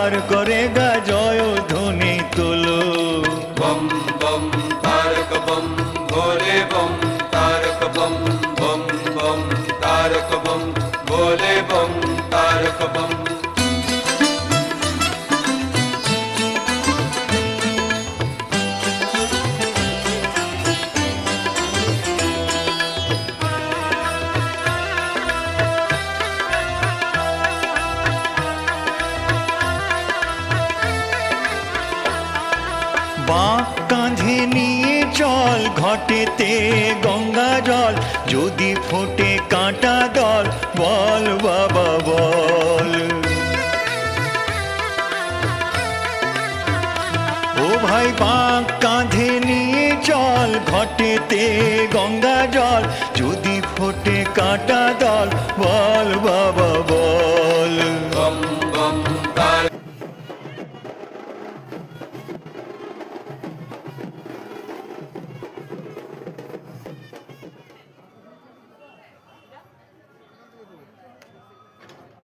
বার করে গা জয় ধ্বনি তোলো। বম বম তারক বম ভোলে বম তারক বম বম বম তারক বম ভোলে বম তারক বম। বাঁক কাঁধে নিয়ে চল ঘটেতে গঙ্গা জল, যদি ফোটে কাঁটা দল বল বাবা বল। ও ভাই বাঁক কাঁধে নিয়ে চল ঘটেতে গঙ্গা জল, যদি ফোটে কাঁটা দল বল বাবা বল।